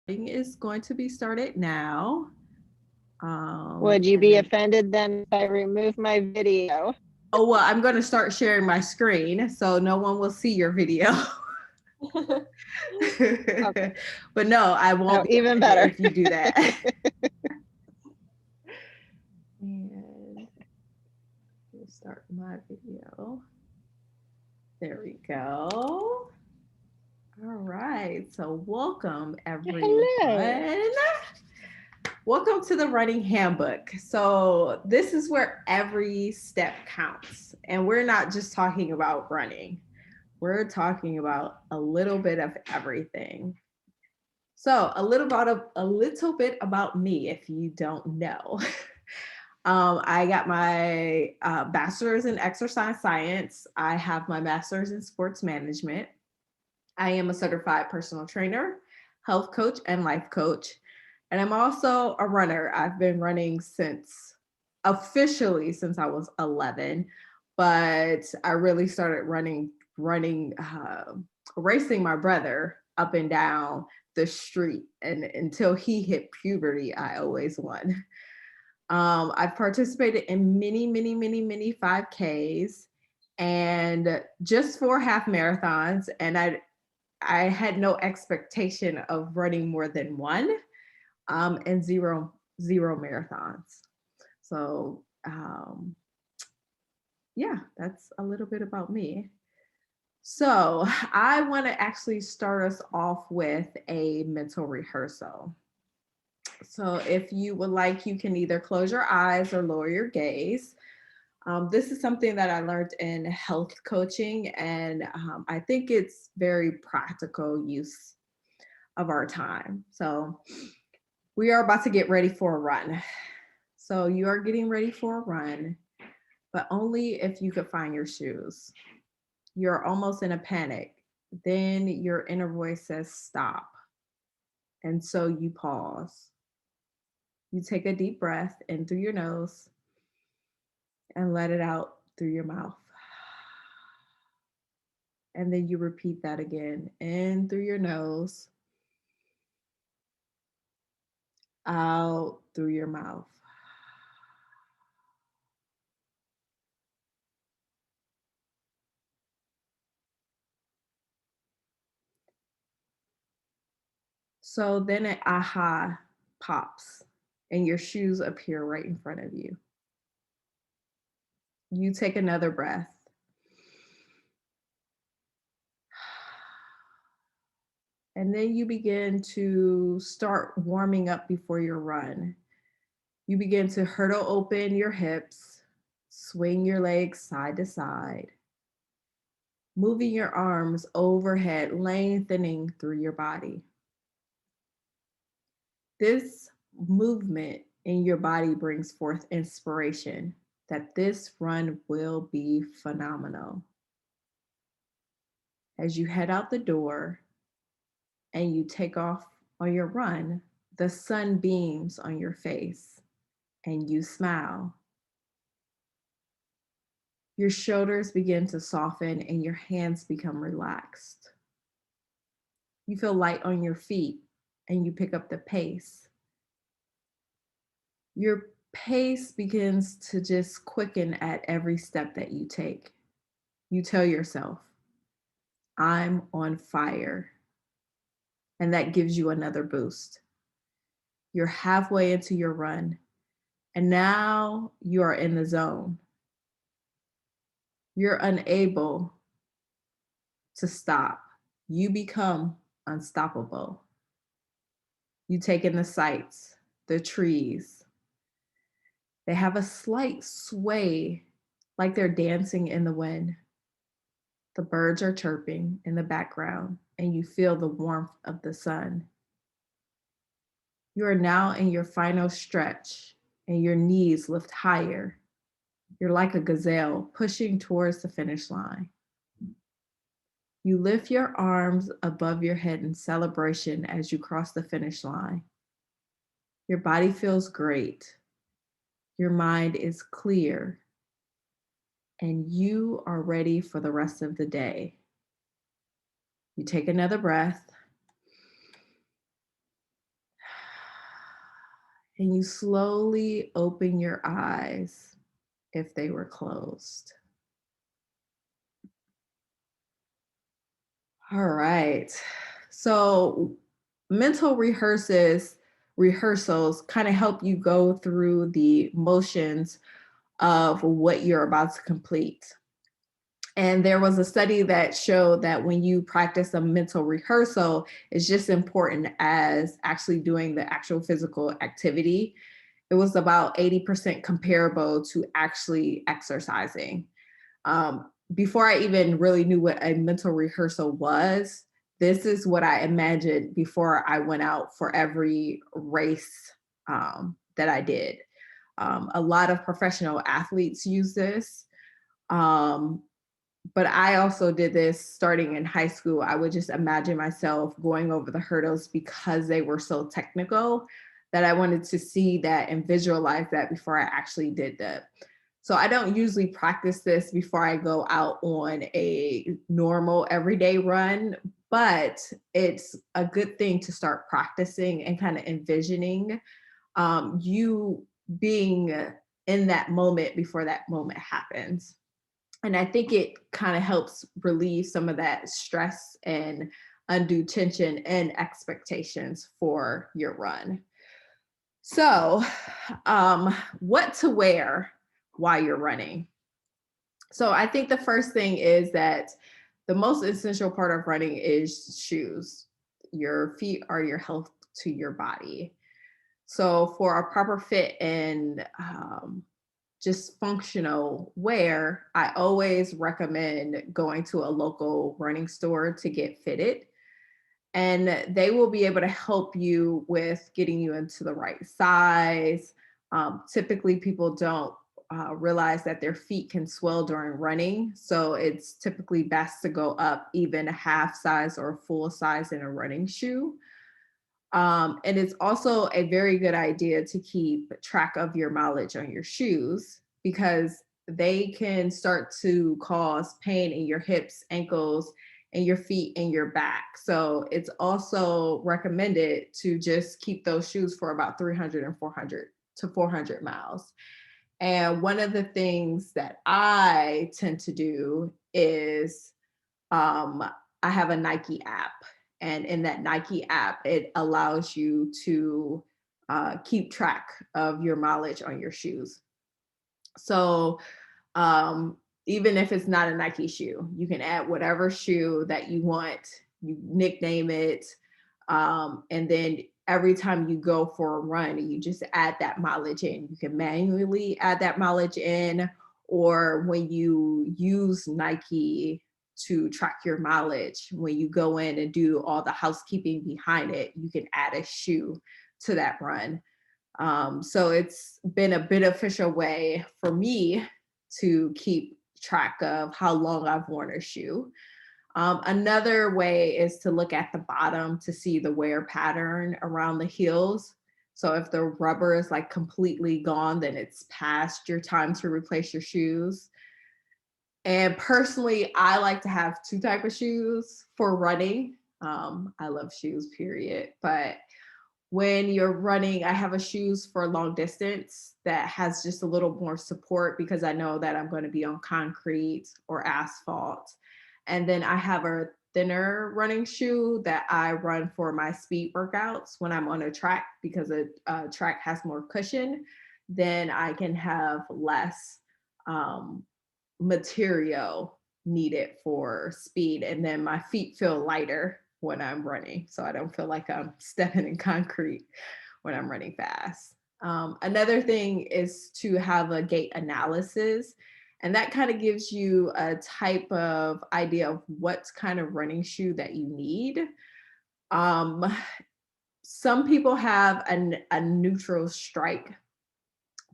Is going to be started now. Would you And be then, offended then if I remove my video? oh, well, I'm going to start sharing my screen so no one will see your video. Okay. But no, I won't Oh, be even offended better. if you do that. And we'll start my video. There we go. All right. So, welcome everyone. Hello. Welcome to the Running Handbook. So, this is where every step counts. And we're not just talking about running, we're talking about a little bit of everything. So, a little bit about me if you don't know. I got my bachelor's in exercise science. I have my master's in sports management. I am a certified personal trainer, health coach, and life coach. And I'm also a runner. I've been running officially since I was 11, but I really started racing my brother up and down the street. And until he hit puberty, I always won. I've participated in many 5Ks and just 4 half marathons. And I had no expectation of running more than one, and zero marathons. So yeah, that's a little bit about me. So I want to actually start us off with a mental rehearsal. So if you would like, you can either close your eyes or lower your gaze. This is something that I learned in health coaching, and I think it's very practical use of our time. So we are about to get ready for a run. So you are getting ready for a run, but only if you could find your shoes. You're almost in a panic. Then your inner voice says stop. And so you pause. You take a deep breath in through your nose and let it out through your mouth. And then you repeat that again in through your nose, out through your mouth. So then an aha pops and your shoes appear right in front of you. You take another breath. And then you begin to start warming up before your run. You begin to hurdle open your hips, swing your legs side to side, moving your arms overhead, lengthening through your body. This movement in your body brings forth inspiration that this run will be phenomenal. As you head out the door and you take off on your run, the sun beams on your face and you smile. Your shoulders begin to soften and your hands become relaxed. You feel light on your feet and you pick up the pace. Your pace begins to just quicken at every step that you take. You tell yourself, I'm on fire. And that gives you another boost. You're halfway into your run, and now you are in the zone. You're unable to stop. You become unstoppable. You take in the sights, the trees. They have a slight sway like they're dancing in the wind. The birds are chirping in the background, and you feel the warmth of the sun. You are now in your final stretch, and your knees lift higher. You're like a gazelle pushing towards the finish line. You lift your arms above your head in celebration as you cross the finish line. Your body feels great. Your mind is clear, and you are ready for the rest of the day. You take another breath And you slowly open your eyes if they were closed. All right. So mental rehearsals kind of help you go through the motions of what you're about to complete. And there was a study that showed that when you practice a mental rehearsal, it's just important as actually doing the actual physical activity. It was about 80% comparable to actually exercising. Before I even really knew what a mental rehearsal was, this is what I imagined before I went out for every race that I did. A lot of professional athletes use this. Um, but I also did this starting in high school. I would just imagine myself going over the hurdles because they were so technical that I wanted to see that and visualize that before I actually did that. So I don't usually practice this before I go out on a normal everyday run, but it's a good thing to start practicing and kind of envisioning you being in that moment before that moment happens. And I think it kind of helps relieve some of that stress and undue tension and expectations for your run. So, what to wear while you're running? So, I think the first thing is that the most essential part of running is shoes. Your feet are your health to your body. So, for a proper fit and just functional wear, I always recommend going to a local running store to get fitted. And they will be able to help you with getting you into the right size. Typically, people don't realize that their feet can swell during running. So it's typically best to go up even a half size or a full size in a running shoe. And it's also a very good idea to keep track of your mileage on your shoes because they can start to cause pain in your hips, ankles, and your feet and your back. So it's also recommended to just keep those shoes for about 300 and 400 to 400 miles. And one of the things that I tend to do is um, I have a Nike app, and in that Nike app, it allows you to keep track of your mileage on your shoes. So um, even if it's not a Nike shoe, you can add whatever shoe that you want. You nickname it, and then every time you go for a run, you just add that mileage in. You can manually add that mileage in, or when you use Nike to track your mileage, when you go in and do all the housekeeping behind it, you can add a shoe to that run. So it's been a beneficial way for me to keep track of how long I've worn a shoe. Another way is to look at the bottom to see the wear pattern around the heels. So if the rubber is like completely gone, then it's past your time to replace your shoes. And personally, I like to have two type of shoes for running. I love shoes, period. But when you're running, I have a shoes for long distance that has just a little more support because I know that I'm going to be on concrete or asphalt. And then I have a thinner running shoe that I run for my speed workouts when I'm on a track because a track has more cushion. Then I can have less um, material needed for speed. And then my feet feel lighter when I'm running. So I don't feel like I'm stepping in concrete when I'm running fast. Another thing is to have a gait analysis. And that kind of gives you a type of idea of what kind of running shoe that you need. Um, some people have a neutral strike,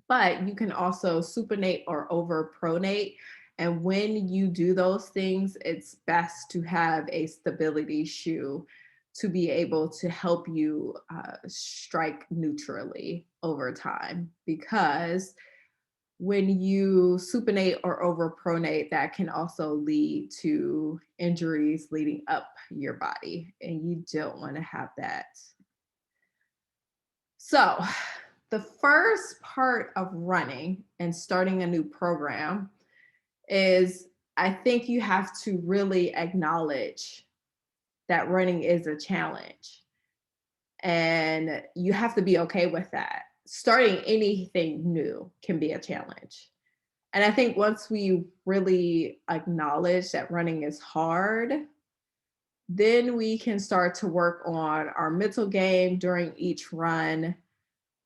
but you can also supinate or overpronate. And when you do those things, it's best to have a stability shoe to be able to help you strike neutrally over time. Because when you supinate or overpronate, that can also lead to injuries leading up your body. And you don't want to have that. So The first part of running and starting a new program is I think you have to really acknowledge that running is a challenge. And you have to be okay with that. Starting anything new can be a challenge. And I think once we really acknowledge that running is hard, then we can start to work on our mental game during each run.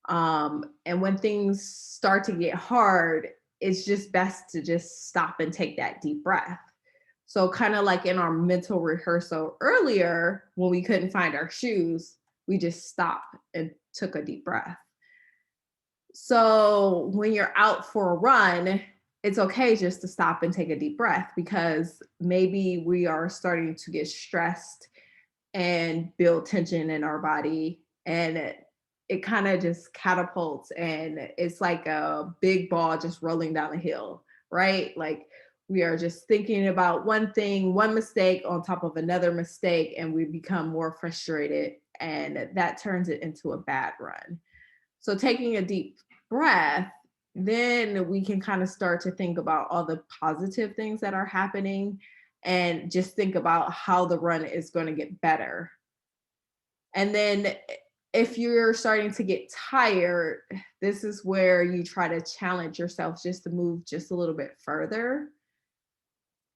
And when things start to get hard, it's just best to just stop and take that deep breath. So, kind of like in our mental rehearsal earlier, when we couldn't find our shoes, we just stopped and took a deep breath. So, when you're out for a run, it's okay just to stop and take a deep breath because maybe we are starting to get stressed and build tension in our body. And it kind of just catapults and it's like a big ball just rolling down a hill, right? Like we are just thinking about one thing, one mistake on top of another mistake, and we become more frustrated, and that turns it into a bad run. So, taking a deep breath, then we can kind of start to think about all the positive things that are happening and just think about how the run is going to get better. And then if you're starting to get tired, this is where you try to challenge yourself just to move just a little bit further.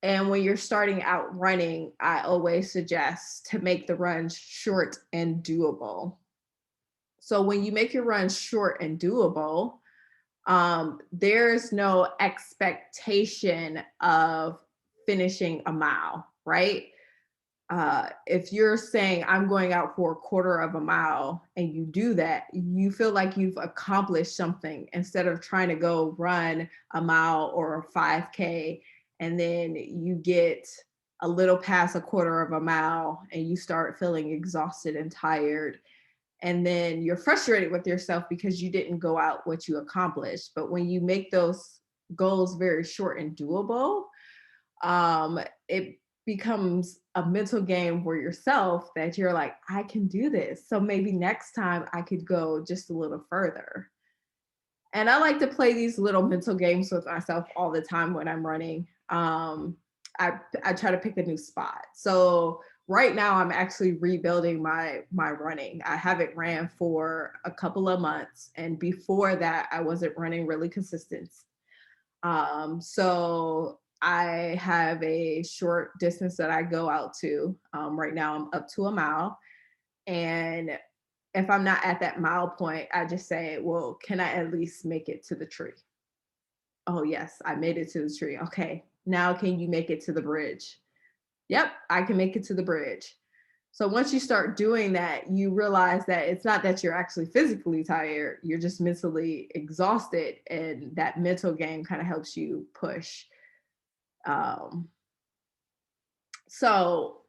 And when you're starting out running, I always suggest to make the run short and doable. So when you make your run short and doable, there's no expectation of finishing a mile, right? If you're saying I'm going out for a quarter of a mile and you do that, you feel like you've accomplished something instead of trying to go run a mile or a 5K and then you get a little past a quarter of a mile and you start feeling exhausted and tired. And then you're frustrated with yourself because you didn't go out what you accomplished. But when you make those goals very short and doable, it becomes a mental game for yourself that you're like, I can do this. So maybe next time I could go just a little further. And I like to play these little mental games with myself all the time when I'm running. I try to pick a new spot. So right now I'm actually rebuilding my running. I haven't ran for a couple of months, and before that I wasn't running really consistent. So I have a short distance that I go out to. Right now I'm up to a mile. And if I'm not at that mile point, I just say, well, can I at least make it to the tree? Oh, yes, I made it to the tree. Okay, now can you make it to the bridge? Yep, I can make it to the bridge. So once you start doing that, you realize that it's not that you're actually physically tired, you're just mentally exhausted. And that mental game kind of helps you push. Um, so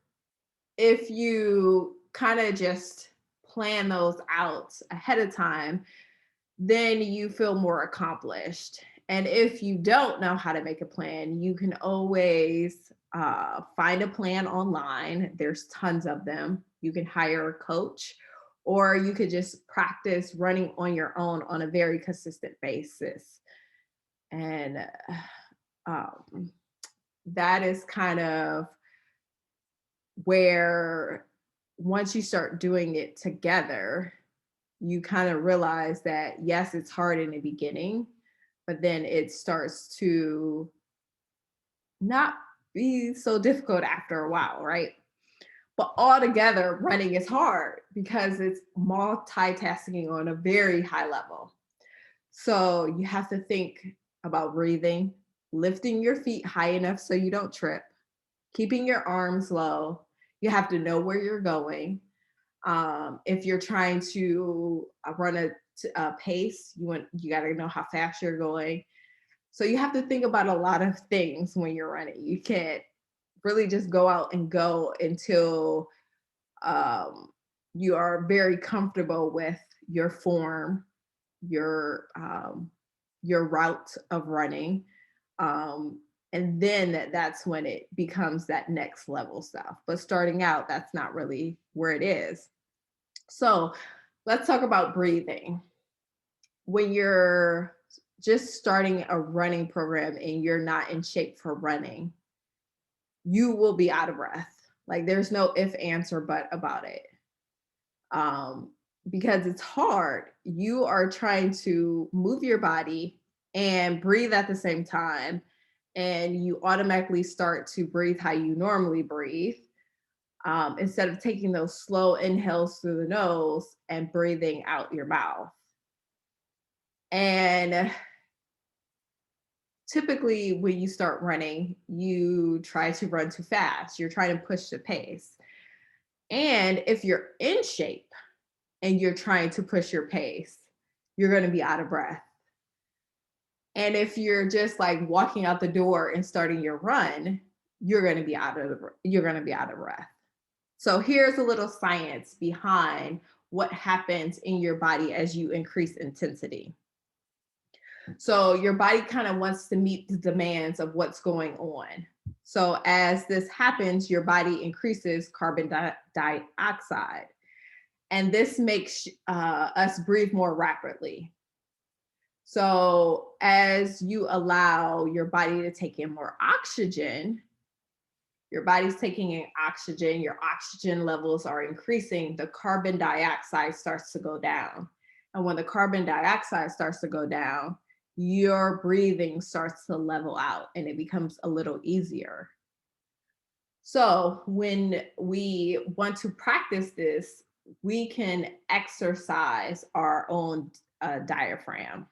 if you kind of just plan those out ahead of time, then you feel more accomplished. And if you don't know how to make a plan, you can always find a plan online. There's tons of them. You can hire a coach, or you could just practice running on your own on a very consistent basis. And um, that is kind of where once you start doing it together, you kind of realize that yes, it's hard in the beginning, but then it starts to not be so difficult after a while, right? But altogether, running is hard because it's multitasking on a very high level. So you have to think about breathing, lifting your feet high enough so you don't trip, keeping your arms low. You have to know where you're going. If you're trying to run a pace, you got to know how fast you're going. So you have to think about a lot of things when you're running. You can't really just go out and go until um, you are very comfortable with your form, your um, your route of running. Um, and then that's when it becomes that next level stuff. But starting out, that's not really where it is. So let's talk about breathing. when you're just starting a running program and you're not in shape for running, you will be out of breath. Like there's no if, ands, or but about it. Um, because it's hard. You are trying to move your body and breathe at the same time. And you automatically start to breathe how you normally breathe, instead of taking those slow inhales through the nose and breathing out your mouth. And typically, when you start running, you try to run too fast. You're trying to push the pace. And if you're in shape and you're trying to push your pace, you're going to be out of breath. And if you're just like walking out the door and starting your run, you're going to be out of breath. So here's a little science behind what happens in your body as you increase intensity. So your body kind of wants to meet the demands of what's going on. So as this happens, your body increases carbon dioxide, and this makes us breathe more rapidly. So as you allow your body to take in more oxygen, your body's taking in oxygen, your oxygen levels are increasing, the carbon dioxide starts to go down. And when the carbon dioxide starts to go down, your breathing starts to level out and it becomes a little easier. So when we want to practice this, we can exercise our own diaphragm.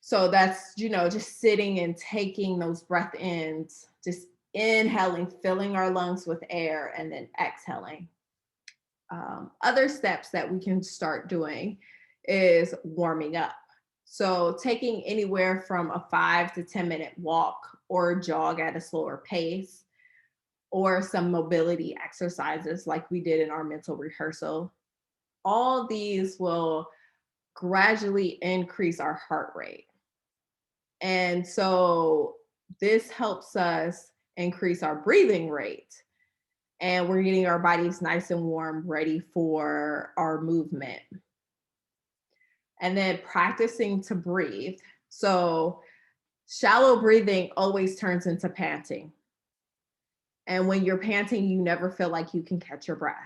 So that's, just sitting and taking those breath ins, just inhaling, filling our lungs with air, and then exhaling. Other steps that we can start doing is warming up. So taking anywhere from a 5 to 10 minute walk or jog at a slower pace, or some mobility exercises like we did in our mental rehearsal. All these will gradually increase our heart rate. And so this helps us increase our breathing rate. And we're getting our bodies nice and warm, ready for our movement. And then practicing to breathe. So shallow breathing always turns into panting. And when you're panting, you never feel like you can catch your breath.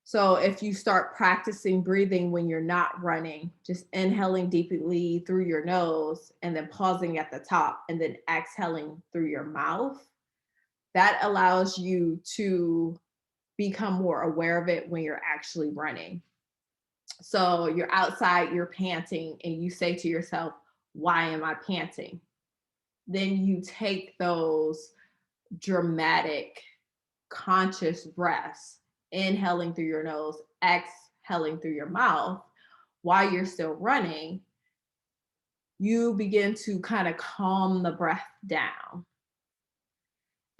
So if you start practicing breathing when you're not running, just inhaling deeply through your nose and then pausing at the top and then exhaling through your mouth, that allows you to become more aware of it when you're actually running. So you're outside, you're panting, and you say to yourself, why am I panting? Then you take those dramatic, conscious breaths, inhaling through your nose, exhaling through your mouth while you're still running. You begin to kind of calm the breath down.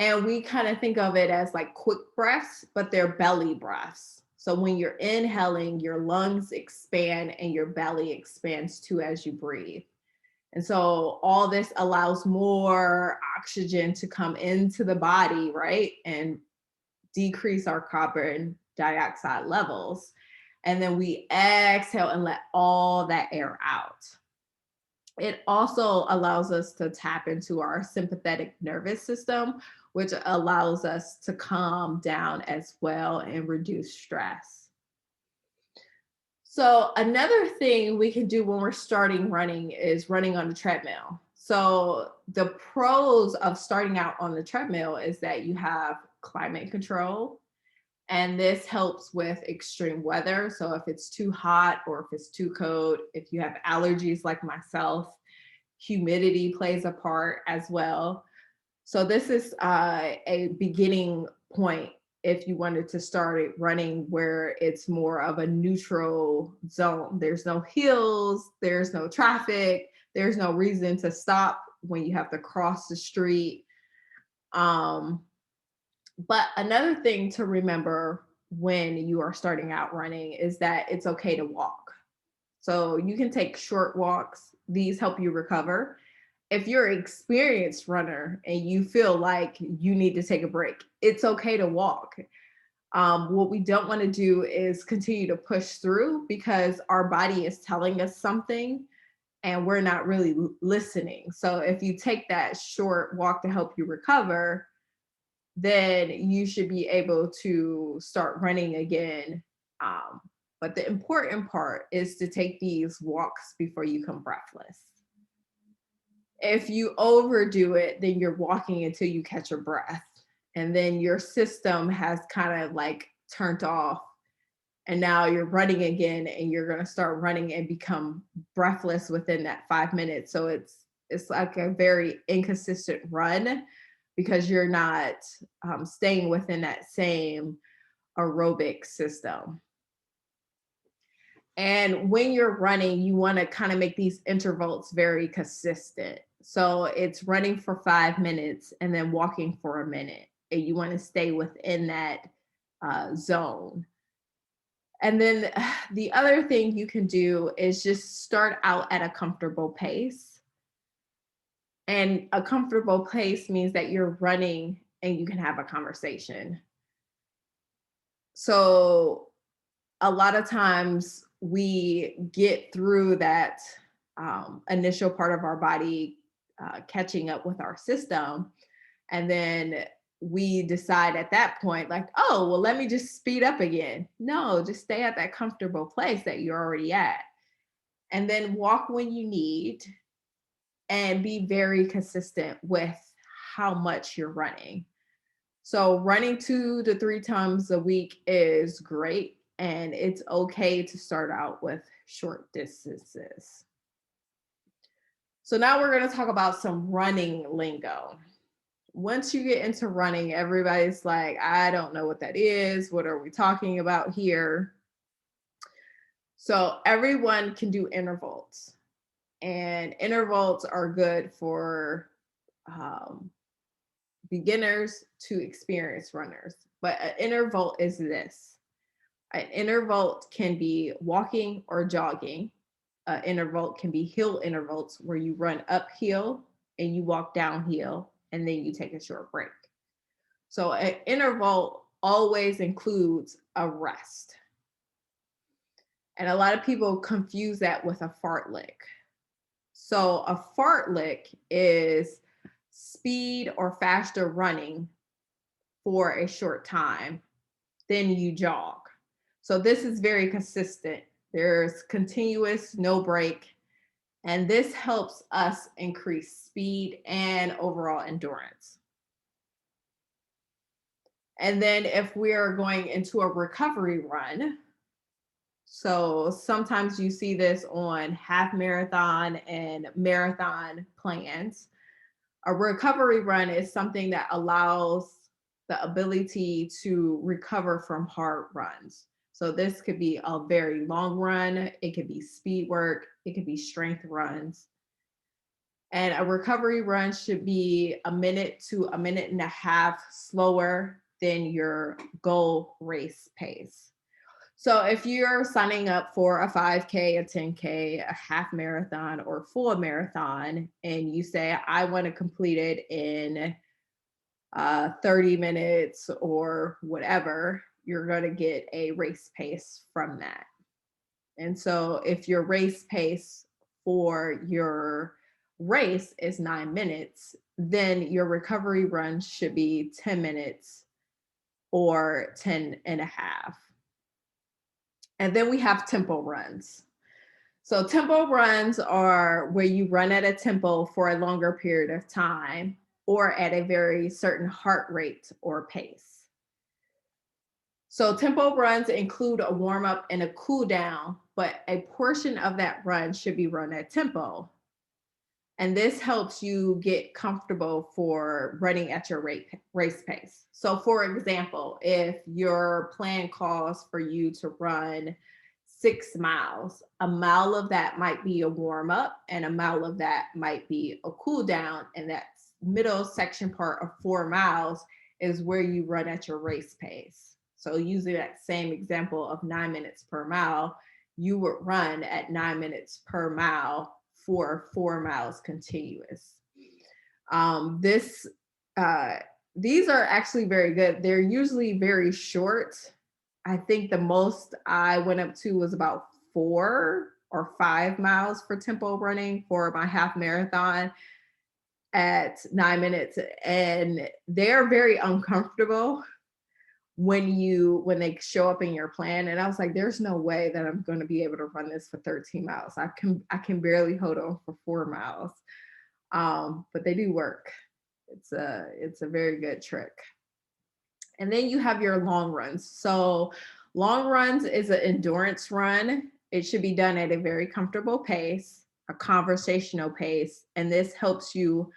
And we kind of think of it as like quick breaths, but they're belly breaths. So when you're inhaling, your lungs expand and your belly expands too as you breathe. And so all this allows more oxygen to come into the body, right? And decrease our carbon dioxide levels. And then we exhale and let all that air out. It also allows us to tap into our sympathetic nervous system, which allows us to calm down as well and reduce stress. So another thing we can do when we're starting running is running on the treadmill. So the pros of starting out on the treadmill is that you have climate control, and this helps with extreme weather. So if it's too hot or if it's too cold, if you have allergies like myself, humidity plays a part as well. So this is a beginning point if you wanted to start it running where it's more of a neutral zone. There's no hills, there's no traffic, there's no reason to stop when you have to cross the street. But another thing to remember when you are starting out running is that it's okay to walk. So you can take short walks. These help you recover. If you're an experienced runner and you feel like you need to take a break, it's okay to walk. What we don't want to do is continue to push through because our body is telling us something and we're not really listening. So if you take that short walk to help you recover, then you should be able to start running again. Um, but the important part is to take these walks before you come breathless. If you overdo it, then you're walking until you catch your breath. And then your system has kind of like turned off. And now you're running again and you're going to start running and become breathless within that 5 minutes. So it's like a very inconsistent run because you're not staying within that same aerobic system. And when you're running, you want to kind of make these intervals very consistent. So it's running for 5 minutes and then walking for a minute. And you want to stay within that zone. And then the other thing you can do is just start out at a comfortable pace. And a comfortable pace means that you're running and you can have a conversation. So a lot of times we get through that initial part of our body catching up with our system. And then we decide at that point, like, oh, well, let me just speed up again. No, just stay at that comfortable place that you're already at. And then walk when you need and be very consistent with how much you're running. So running 2 to 3 times a week is great. And it's okay to start out with short distances. So now we're going to talk about some running lingo. Once you get into running, everybody's like, I don't know what that is. What are we talking about here? So everyone can do intervals, and intervals are good for beginners to experienced runners. But an interval is this. An interval can be walking or jogging. An interval can be hill intervals where you run uphill and you walk downhill and then you take a short break. So an interval always includes a rest. And a lot of people confuse that with a fartlek. So a fartlek is speed or faster running for a short time, then you jog. So this is very consistent. There's continuous, no break. And this helps us increase speed and overall endurance. And then if we are going into a recovery run, so sometimes you see this on half marathon and marathon plans. A recovery run is something that allows the ability to recover from hard runs. So this could be a very long run, it could be speed work, it could be strength runs. And a recovery run should be a minute to a minute and a half slower than your goal race pace. So if you're signing up for a 5K, a 10K, a half marathon, or full marathon, and you say, I want to complete it in 30 minutes or whatever, you're going to get a race pace from that. And so if your race pace for your race is 9 minutes, then your recovery run should be 10 minutes or 10 and a half. And then we have tempo runs. So tempo runs are where you run at a tempo for a longer period of time or at a very certain heart rate or pace. So tempo runs include a warm up and a cool down, but a portion of that run should be run at tempo. And this helps you get comfortable for running at your race pace. So for example, if your plan calls for you to run 6 miles, a mile of that might be a warm up and a mile of that might be a cool down. And that middle section part of 4 miles is where you run at your race pace. So using that same example of 9 minutes per mile, you would run at 9 minutes per mile for 4 miles continuous. This These are actually very good. They're usually very short. I think the most I went up to was about 4 or 5 miles for tempo running for my half marathon at 9 minutes. And they're very uncomfortable when they show up in your plan. And I was like, there's no way that I'm going to be able to run this for 13 miles. I can barely hold on for 4 miles. But they do work. It's a very good trick. And then you have your long runs. So long runs is an endurance run. It should be done at a very comfortable pace, a conversational pace, and this helps you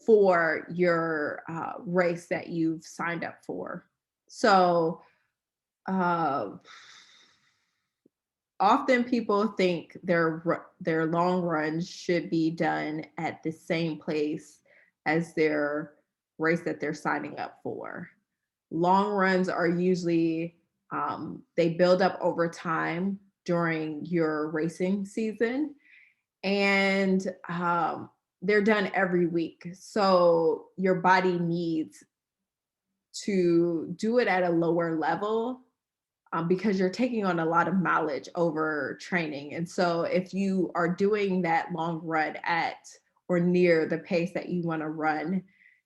for your race that you've signed up for. So uh, often people think their long runs should be done at the same place as their race that they're signing up for. Long runs are usually they build up over time during your racing season, and they're done every week. So your body needs to do it at a lower level because you're taking on a lot of mileage over training. And so if you are doing that long run at or near the pace that you want to run,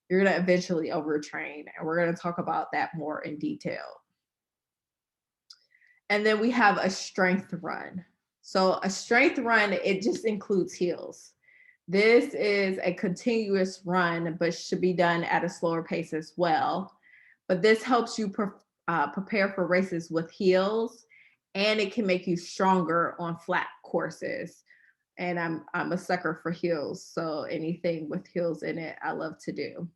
you're going to eventually overtrain. And we're going to talk about that more in detail. And then we have a strength run. So a strength run, it just includes hills. This is a continuous run, but should be done at a slower pace as well. But this helps you prepare for races with hills, and it can make you stronger on flat courses. And I'm a sucker for hills, so anything with hills in it, I love to do.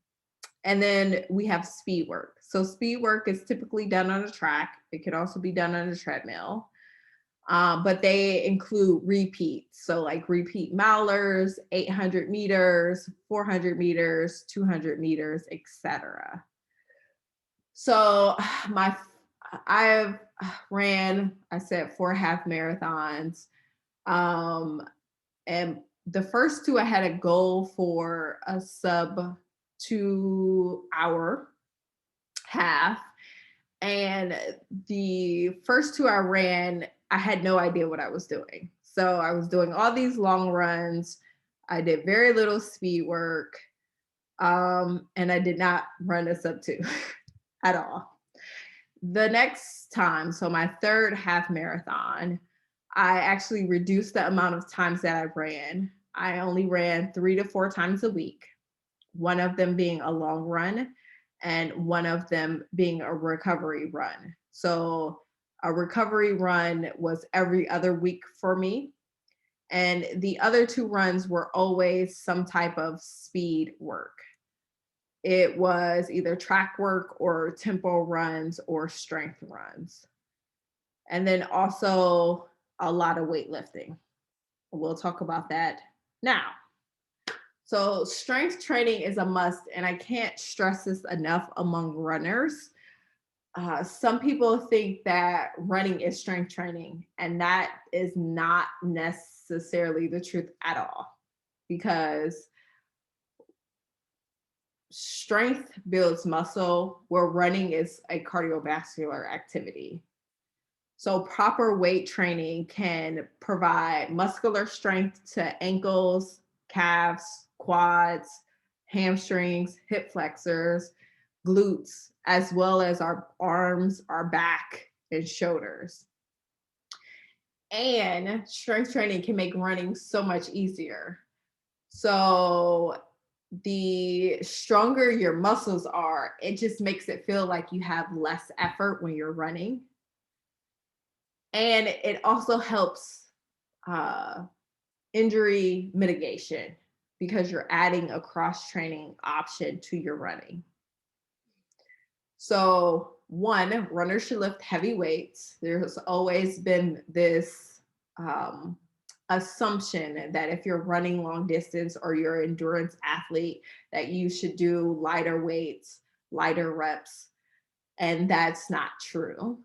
And then we have speed work. So speed work is typically done on a track. It could also be done on a treadmill. But they include repeats. So like repeat milers, 800 meters, 400 meters, 200 meters, etc. So I've ran, I said 4 half marathons. And the first two I had a goal for a sub 2 hour half. And the first two I ran, I had no idea what I was doing. So I was doing all these long runs. I did very little speed work. And I did not run a sub 2 at all. The next time, so my third half marathon, I actually reduced the amount of times that I ran. I only ran 3 to 4 times a week, one of them being a long run and one of them being a recovery run. So a recovery run was every other week for me. And the other 2 runs were always some type of speed work. It was either track work or tempo runs or strength runs. And then also a lot of weightlifting. We'll talk about that now. So strength training is a must, and I can't stress this enough among runners. Some people think that running is strength training, and that is not necessarily the truth at all, because strength builds muscle where running is a cardiovascular activity. So proper weight training can provide muscular strength to ankles, calves, quads, hamstrings, hip flexors, glutes, as well as our arms, our back, and shoulders. And strength training can make running so much easier. So the stronger your muscles are, it just makes it feel like you have less effort when you're running. And it also helps injury mitigation because you're adding a cross-training option to your running. So one, runners should lift heavy weights. There's always been this assumption that if you're running long distance or you're an endurance athlete, that you should do lighter weights, lighter reps, and that's not true.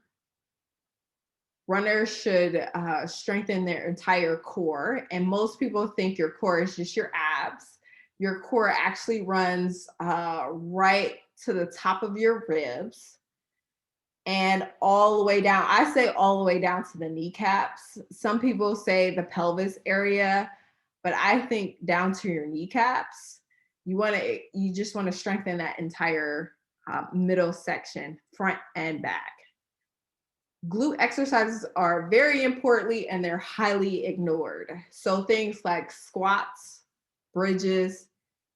Runners should strengthen their entire core, and most people think your core is just your abs. Your core actually runs right to the top of your ribs and all the way down. I say all the way down to the kneecaps. Some people say the pelvis area, but I think down to your kneecaps. You just want to strengthen that entire middle section, front and back. Glute exercises are very importantly and they're highly ignored. So things like squats, bridges,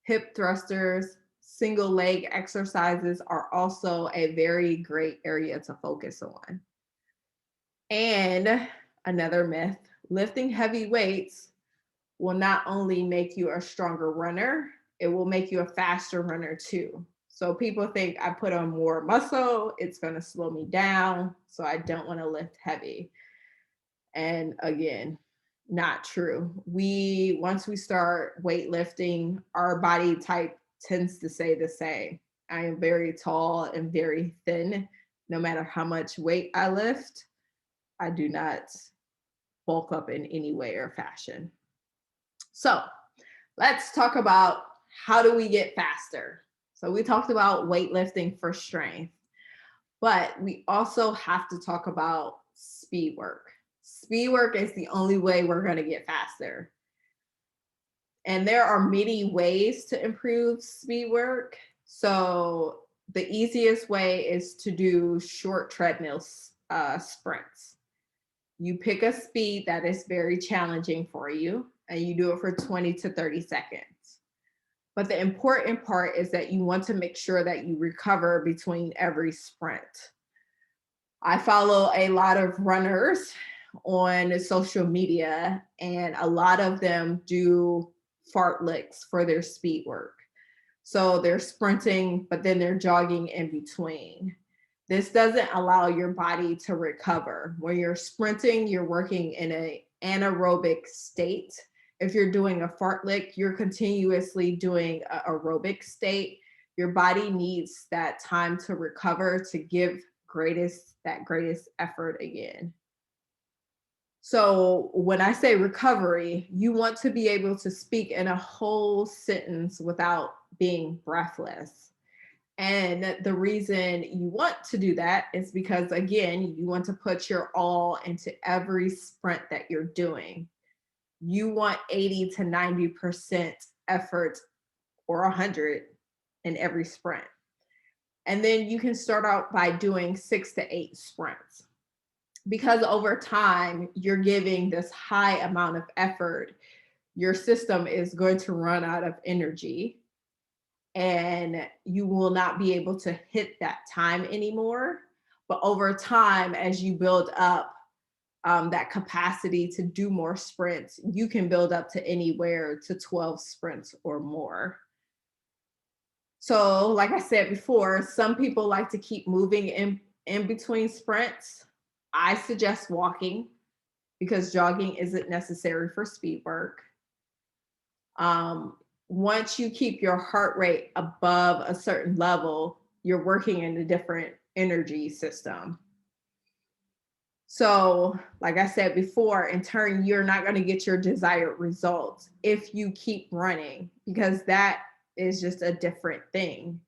hip thrusters, single leg exercises are also a very great area to focus on. And another myth, lifting heavy weights will not only make you a stronger runner, it will make you a faster runner too. So people think I put on more muscle, it's going to slow me down, so I don't want to lift heavy. And again, not true. Once we start weightlifting, our body type tends to stay the same. I am very tall and very thin. No matter how much weight I lift, I do not bulk up in any way or fashion. So let's talk about how do we get faster. So we talked about weightlifting for strength, but we also have to talk about speed work. Speed work is the only way we're going to get faster. And there are many ways to improve speed work. So the easiest way is to do short treadmill sprints. You pick a speed that is very challenging for you, and you do it for 20 to 30 seconds. But the important part is that you want to make sure that you recover between every sprint. I follow a lot of runners on social media, and a lot of them do fartleks for their speed work. So they're sprinting, but then they're jogging in between. This doesn't allow your body to recover. When you're sprinting, you're working in an anaerobic state. If you're doing a fartlek, you're continuously doing an aerobic state. Your body needs that time to recover to give that greatest effort again. So when I say recovery, you want to be able to speak in a whole sentence without being breathless. And the reason you want to do that is because, again, you want to put your all into every sprint that you're doing. You want 80 to 90% effort or 100 in every sprint. And then you can start out by doing 6 to 8 sprints. Because over time, you're giving this high amount of effort, your system is going to run out of energy and you will not be able to hit that time anymore. But over time, as you build up that capacity to do more sprints, you can build up to anywhere to 12 sprints or more. So like I said before, some people like to keep moving in between sprints. I suggest walking because jogging isn't necessary for speed work. Once you keep your heart rate above a certain level, you're working in a different energy system. So, like I said before, in turn, you're not going to get your desired results if you keep running, because that is just a different thing.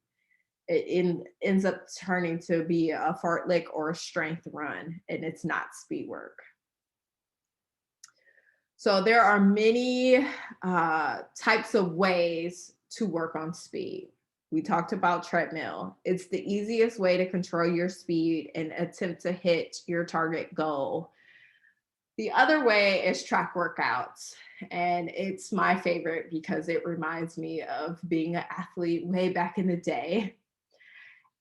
It ends up turning to be a fartlek or a strength run, and it's not speed work. So there are many types of ways to work on speed. We talked about treadmill. It's the easiest way to control your speed and attempt to hit your target goal. The other way is track workouts. And it's my favorite because it reminds me of being an athlete way back in the day.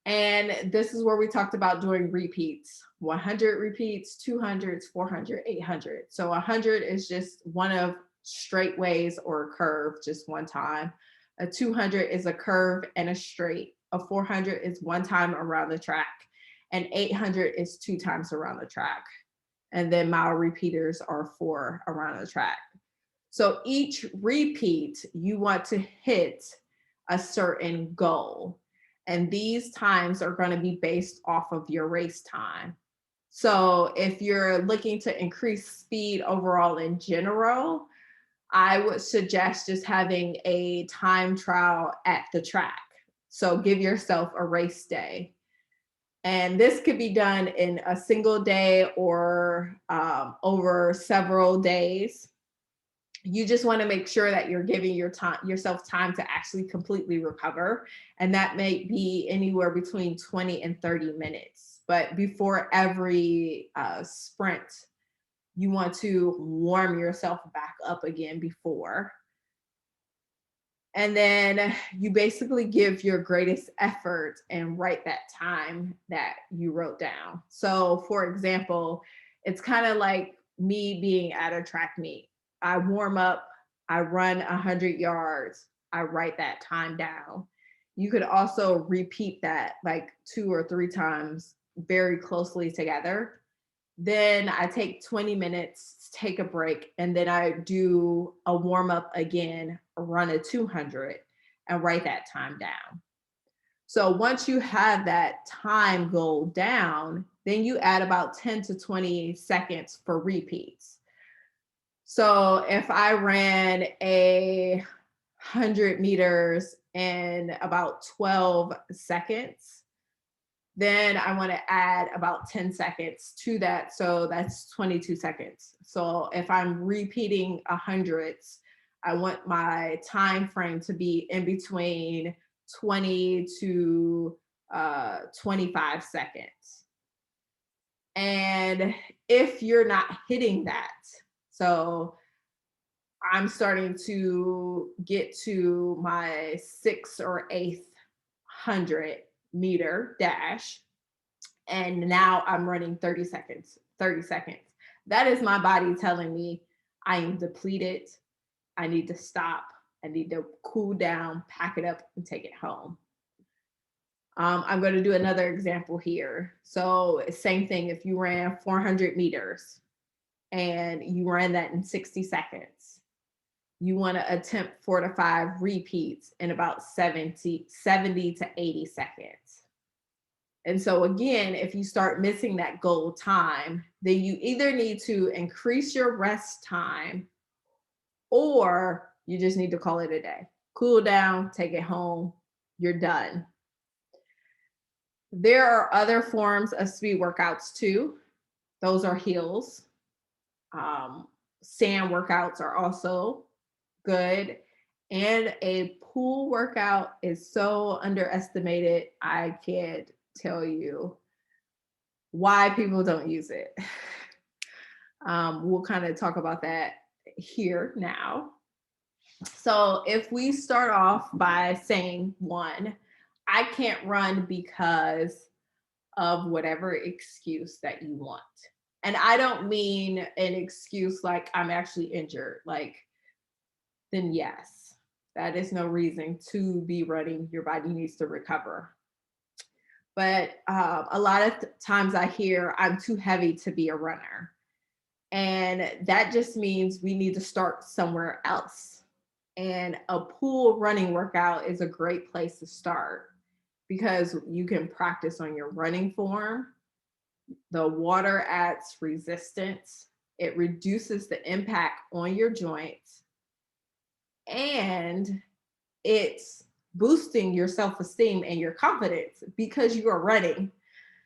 And this is where we talked about doing repeats, 100 repeats, 200s, 400, 800. So 100 is just one of straight ways or a curve, just one time. A 200 is a curve and a straight. A 400 is one time around the track. And 800 is 2 times around the track. And then mile repeaters are 4 around the track. So each repeat, you want to hit a certain goal. And these times are going to be based off of your race time. So if you're looking to increase speed overall in general, I would suggest just having a time trial at the track. So give yourself a race day. And this could be done in a single day or over several days. You just want to make sure that you're giving yourself time to actually completely recover. And that may be anywhere between 20 and 30 minutes. But before every sprint, you want to warm yourself back up again before. And then you basically give your greatest effort and write that time that you wrote down. So, for example, it's kind of like me being at a track meet. I warm up, I run 100 yards, I write that time down. You could also repeat that like 2 or 3 times very closely together. Then I take 20 minutes, take a break, and then I do a warm up again, run a 200, and write that time down. So once you have that time goal down, then you add about 10 to 20 seconds for repeats. So if I ran 100 meters in about 12 seconds, then I want to add about 10 seconds to that. So that's 22 seconds. So if I'm repeating hundreds, I want my time frame to be in between 20 to 25 seconds. And if you're not hitting that, so I'm starting to get to my 6th or 8th 100-meter dash, and now I'm running 30 seconds, 30 seconds. That is my body telling me I am depleted. I need to stop. I need to cool down, pack it up, and take it home. I'm going to do another example here. So, same thing. If you ran 400 meters and you ran that in 60 seconds, you want to attempt 4 to 5 repeats in about 70 to 80 seconds. And so again, if you start missing that goal time, then you either need to increase your rest time or you just need to call it a day. Cool down, take it home, you're done. There are other forms of speed workouts too. Those are hills. Sand workouts are also good. And a pool workout is so underestimated. I can't tell you why people don't use it. We'll kind of talk about that here now. So if we start off by saying one, I can't run because of whatever excuse that you want. And I don't mean an excuse like I'm actually injured, like, then yes, that is no reason to be running. Your body needs to recover. But a lot of times I hear I'm too heavy to be a runner. And that just means we need to start somewhere else. And a pool running workout is a great place to start because you can practice on your running form. The water adds resistance, it reduces the impact on your joints, and it's boosting your self-esteem and your confidence because you are running.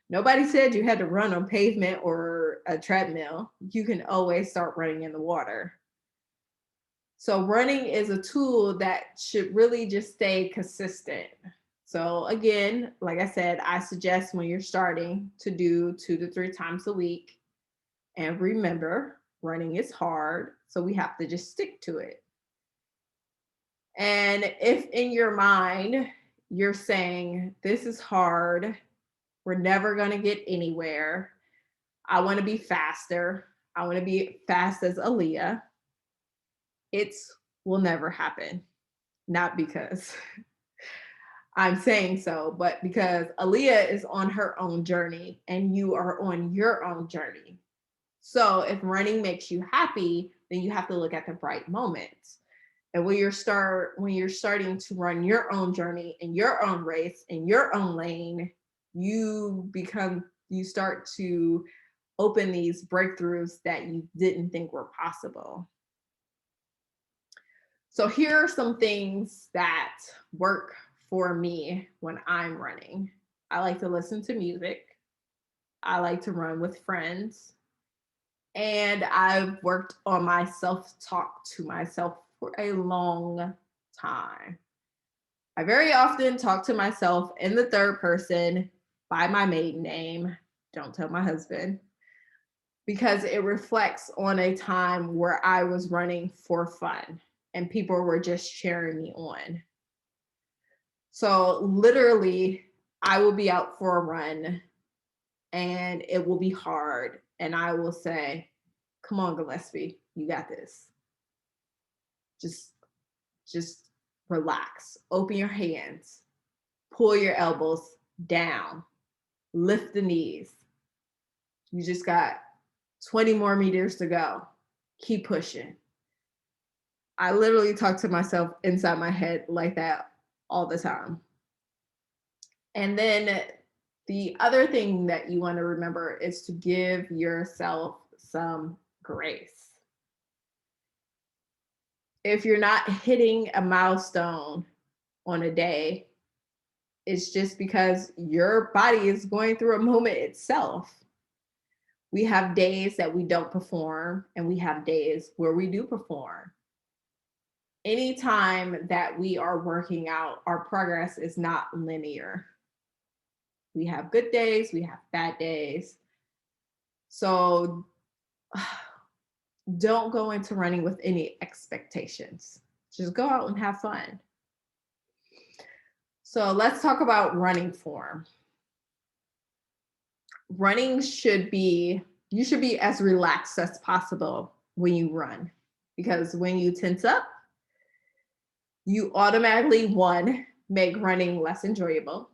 Nobody said you had to run on pavement or a treadmill. You can always start running in the water. So running is a tool that should really just stay consistent. So again, like I said, I suggest when you're starting to do 2 to 3 times a week. And remember, running is hard, so we have to just stick to it. And if in your mind you're saying, this is hard, we're never going to get anywhere, I want to be faster, I want to be fast as Aaliyah, it will never happen. Not because I'm saying so, but because Aaliyah is on her own journey and you are on your own journey. So if running makes you happy, then you have to look at the bright moments. And when you're starting to run your own journey in your own race in your own lane, you start to open these breakthroughs that you didn't think were possible. So here are some things that work for me when I'm running. I like to listen to music. I like to run with friends. And I've worked on my self talk to myself for a long time. I very often talk to myself in the third person by my maiden name. Don't tell my husband, because it reflects on a time where I was running for fun and people were just cheering me on. So literally, I will be out for a run and it will be hard. And I will say, come on, Gillespie, you got this. Just, just relax. Open your hands, pull your elbows down, lift the knees. You just got 20 more meters to go. Keep pushing. I literally talk to myself inside my head like that all the time. And then the other thing that you want to remember is to give yourself some grace. If you're not hitting a milestone on a day, it's just because your body is going through a moment itself. We have days that we don't perform, and we have days where we do perform. Anytime that we are working out, our progress is not linear. We have good days, we have bad days. So don't go into running with any expectations. Just go out and have fun. So let's talk about running form. Running you should be as relaxed as possible when you run, because when you tense up, you automatically, one, make running less enjoyable.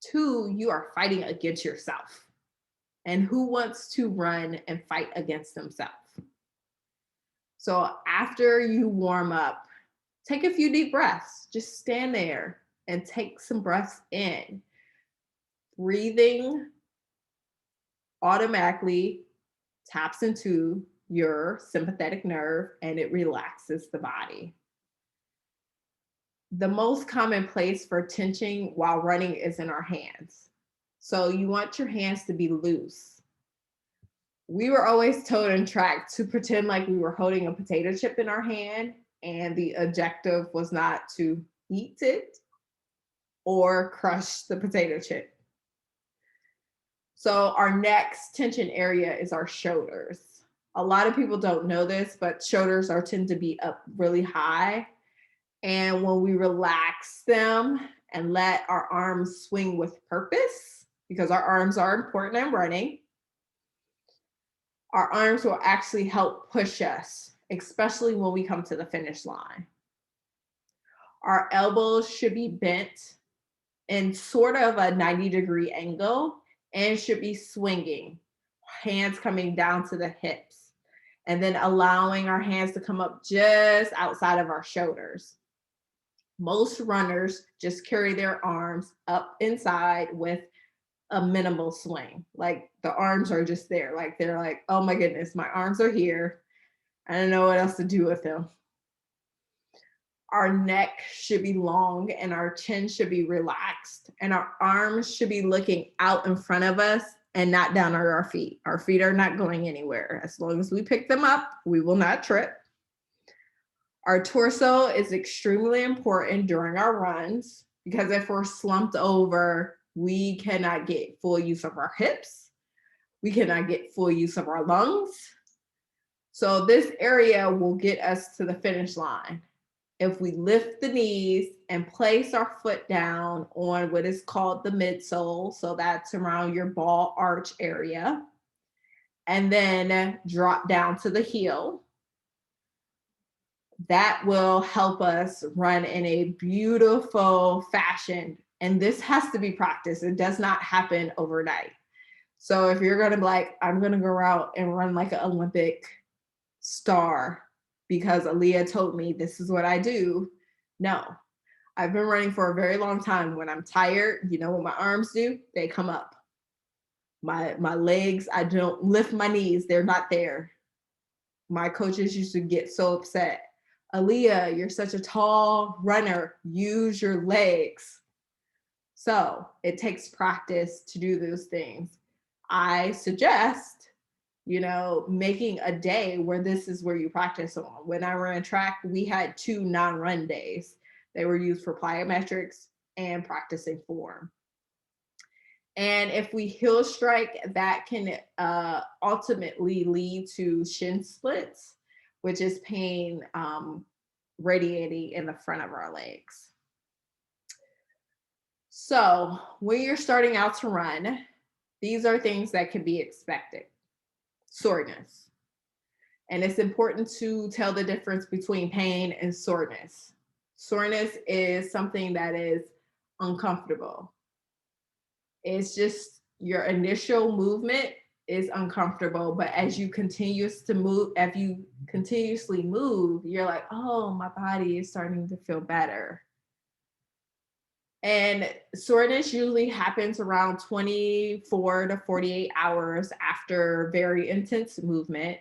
Two, you are fighting against yourself. And who wants to run and fight against themselves? So after you warm up, take a few deep breaths. Just stand there and take some breaths in. Breathing automatically taps into your sympathetic nerve and it relaxes the body. The most common place for tension while running is in our hands. So you want your hands to be loose. We were always told in track to pretend like we were holding a potato chip in our hand, and the objective was not to eat it or crush the potato chip. So our next tension area is our shoulders. A lot of people don't know this, but shoulders tend to be up really high. And when we relax them and let our arms swing with purpose, because our arms are important in running, our arms will actually help push us, especially when we come to the finish line. Our elbows should be bent in sort of a 90-degree angle and should be swinging, hands coming down to the hips, and then allowing our hands to come up just outside of our shoulders. Most runners just carry their arms up inside with a minimal swing. Like the arms are just there. Like they're like, oh my goodness, my arms are here. I don't know what else to do with them. Our neck should be long and our chin should be relaxed, and our arms should be looking out in front of us and not down at our feet. Our feet are not going anywhere. As long as we pick them up, we will not trip. Our torso is extremely important during our runs, because if we're slumped over, we cannot get full use of our hips. We cannot get full use of our lungs. So this area will get us to the finish line. If we lift the knees and place our foot down on what is called the midsole, so that's around your ball arch area, and then drop down to the heel, that will help us run in a beautiful fashion. And this has to be practiced. It does not happen overnight. So if you're going to be like, I'm going to go out and run like an Olympic star because Aaliyah told me this is what I do. No, I've been running for a very long time. When I'm tired, you know what my arms do? They come up. My legs, I don't lift my knees. They're not there. My coaches used to get so upset. Aaliyah, you're such a tall runner. Use your legs. So it takes practice to do those things. I suggest, making a day where this is where you practice on. When I ran track, we had 2 non-run days. They were used for plyometrics and practicing form. And if we heel strike, that can ultimately lead to shin splits, which is pain radiating in the front of our legs. So when you're starting out to run, these are things that can be expected. Soreness. And it's important to tell the difference between pain and soreness. Soreness is something that is uncomfortable. It's just your initial movement is uncomfortable, but as you continuously move, you're like, oh, my body is starting to feel better. And soreness usually happens around 24 to 48 hours after very intense movement,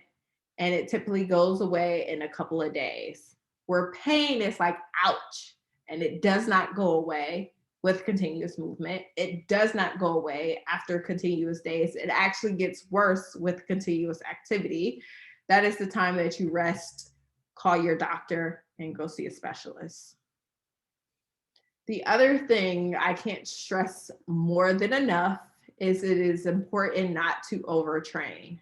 and it typically goes away in a couple of days. Where pain is like, ouch, and it does not go away with continuous movement. It does not go away after continuous days. It actually gets worse with continuous activity. That is the time that you rest, call your doctor, and go see a specialist. The other thing I can't stress more than enough is it is important not to overtrain.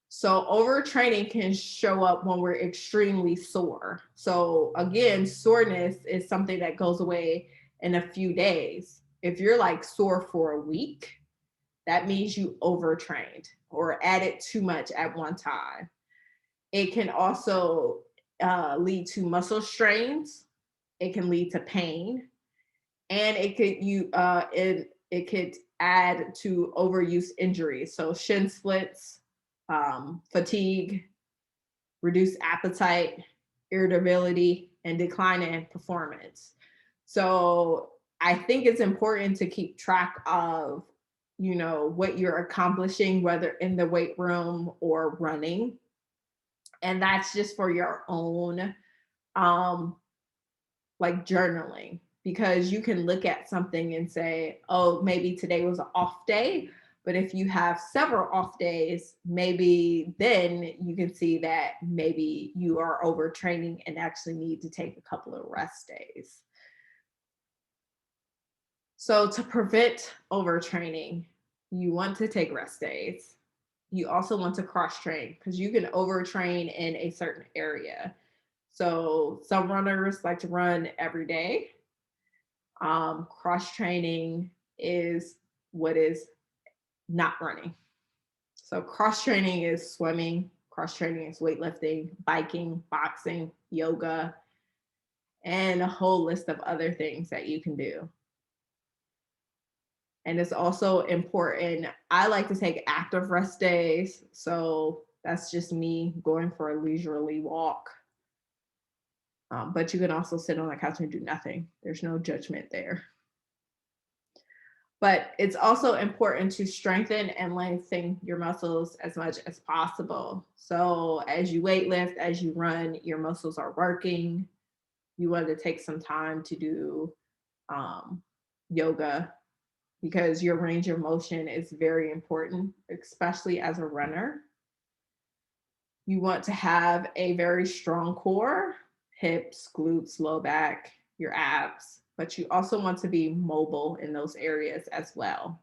So overtraining can show up when we're extremely sore. So again, soreness is something that goes away in a few days. If you're like sore for a week, that means you overtrained or added too much at one time. It can also lead to muscle strains. It can lead to pain, and it could add to overuse injuries. So shin splits, fatigue, reduced appetite, irritability, and decline in performance. So I think it's important to keep track of, what you're accomplishing, whether in the weight room or running. And that's just for your own, like journaling, because you can look at something and say, oh, maybe today was an off day. But if you have several off days, maybe then you can see that maybe you are overtraining and actually need to take a couple of rest days. So to prevent overtraining, you want to take rest days. You also want to cross train, because you can overtrain in a certain area. So some runners like to run every day. Cross training is what is not running. So cross training is swimming, cross training is weightlifting, biking, boxing, yoga, and a whole list of other things that you can do. And it's also important. I like to take active rest days. So that's just me going for a leisurely walk. But you can also sit on the couch and do nothing. There's no judgment there. But it's also important to strengthen and lengthen your muscles as much as possible. So as you weightlift, as you run, your muscles are working. You want to take some time to do yoga, because your range of motion is very important, especially as a runner. You want to have a very strong core, hips, glutes, low back, your abs, but you also want to be mobile in those areas as well.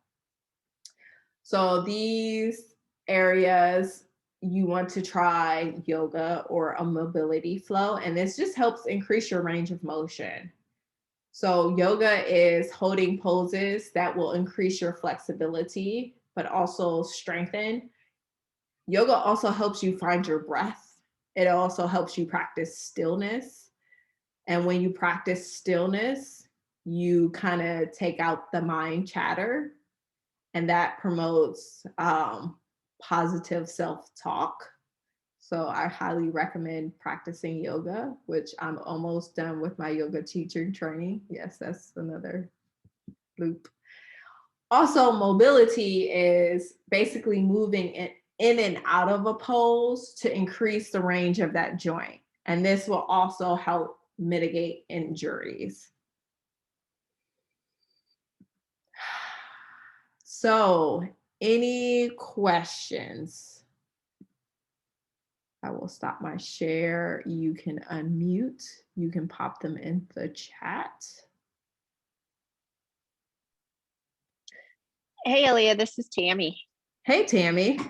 So these areas, you want to try yoga or a mobility flow, and this just helps increase your range of motion. So yoga is holding poses that will increase your flexibility, but also strengthen. Yoga also helps you find your breath. It also helps you practice stillness. And when you practice stillness, you kind of take out the mind chatter, and that promotes positive self-talk. So I highly recommend practicing yoga, which I'm almost done with my yoga teacher training. Yes, that's another loop. Also, mobility is basically moving in and out of a pose to increase the range of that joint. And this will also help mitigate injuries. So, any questions? I will stop my share. You can unmute. You can pop them in the chat. Hey, Aaliyah, this is Tammy. Hey, Tammy.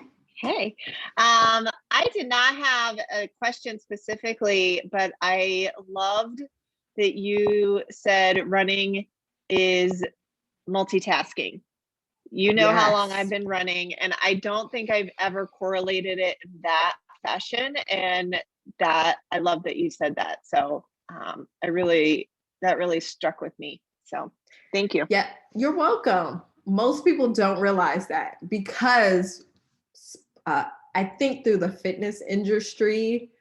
Hey. I did not have a question specifically, but I loved that you said running is multitasking. You know how long I've been running, and I don't think I've ever correlated it in that fashion. And that I love that you said that. So that really struck with me. So thank you. Yeah, you're welcome. Most people don't realize that because I think through the fitness industry,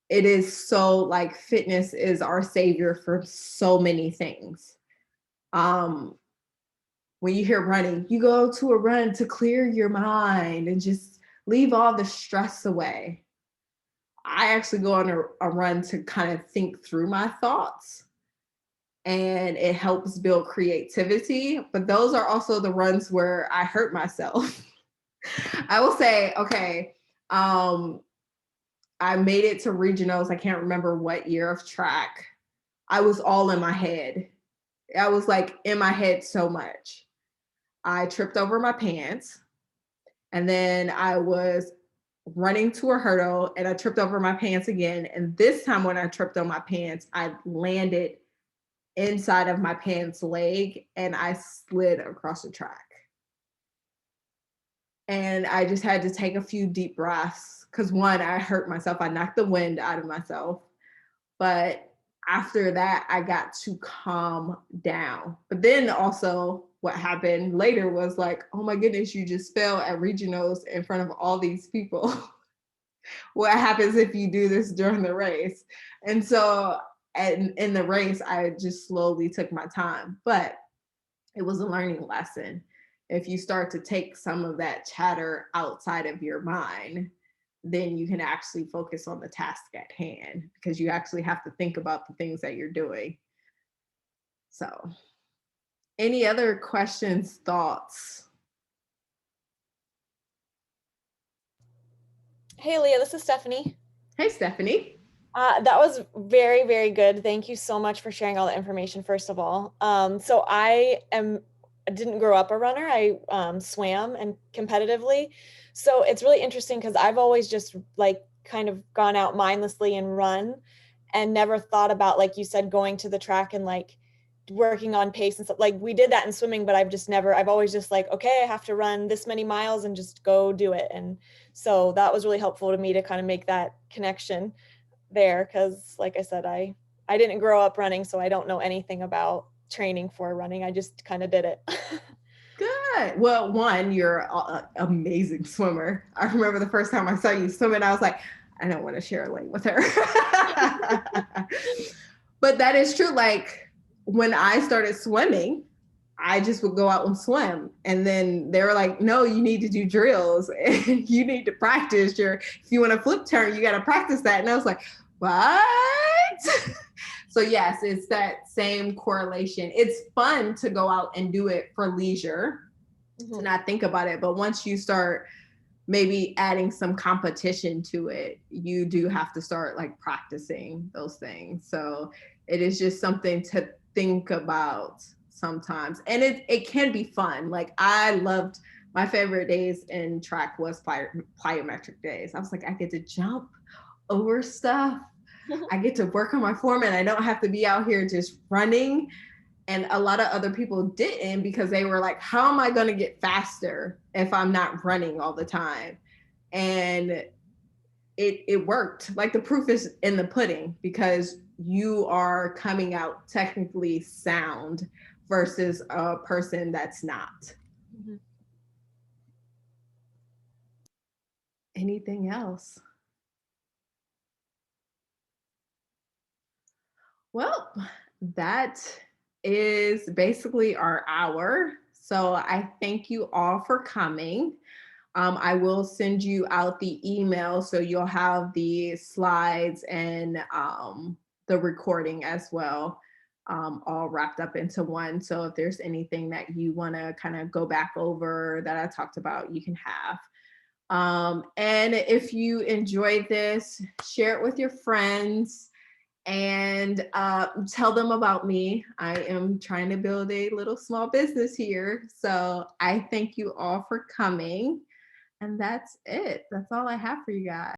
it is so like fitness is our savior for so many things. When you hear running, you go to a run to clear your mind and just leave all the stress away. I actually go on a run to kind of think through my thoughts, and it helps build creativity. But those are also the runs where I hurt myself. I will say, okay, I made it to regionals. I can't remember what year of track. I was all in my head. I was like in my head so much. I tripped over my pants, and then I was running to a hurdle and I tripped over my pants again. And this time when I tripped on my pants, I landed inside of my pants leg and I slid across the track. And I just had to take a few deep breaths because one, I hurt myself. I knocked the wind out of myself. But after that, I got to calm down. But then also, what happened later was like, oh my goodness, you just fell at regionals in front of all these people. What happens if you do this during the race? And so in the race, I just slowly took my time. But it was a learning lesson. If you start to take some of that chatter outside of your mind, then you can actually focus on the task at hand because you actually have to think about the things that you're doing. So, any other questions, thoughts? Hey, Leah, this is Stephanie. Hey, Stephanie. That was very, very good. Thank you so much for sharing all the information, first of all. So I didn't grow up a runner. I swam and competitively. So it's really interesting because I've always just like kind of gone out mindlessly and run and never thought about, like you said, going to the track and like working on pace and stuff. Like we did that in swimming, but I've always just like, okay, I have to run this many miles and just go do it. And so that was really helpful to me to kind of make that connection there. Cause like I said, I didn't grow up running, so I don't know anything about training for running. I just kind of did it. Good. Well, one, you're an amazing swimmer. I remember the first time I saw you swimming, I was like, I don't want to share a lane with her. But that is true. Like when I started swimming, I just would go out and swim. And then they were like, no, you need to do drills and you need to practice if you want to flip turn, you got to practice that. And I was like, what? So yes, it's that same correlation. It's fun to go out and do it for leisure, to not think about it. But once you start maybe adding some competition to it, you do have to start like practicing those things. So it is just something to think about sometimes. And it can be fun. Like I loved, my favorite days in track was plyometric days. I was like, I get to jump over stuff. I get to work on my form and I don't have to be out here just running. And a lot of other people didn't because they were like, how am I going to get faster if I'm not running all the time? And it worked. Like the proof is in the pudding because you are coming out technically sound versus a person that's not. Mm-hmm. Anything else? Well, that is basically our hour. So I thank you all for coming. I will send you out the email so you'll have the slides and the recording as well, all wrapped up into one. So if there's anything that you want to kind of go back over that I talked about, you can have. And if you enjoyed this, share it with your friends and tell them about me. I am trying to build a little small business here. So I thank you all for coming. And that's it. That's all I have for you guys.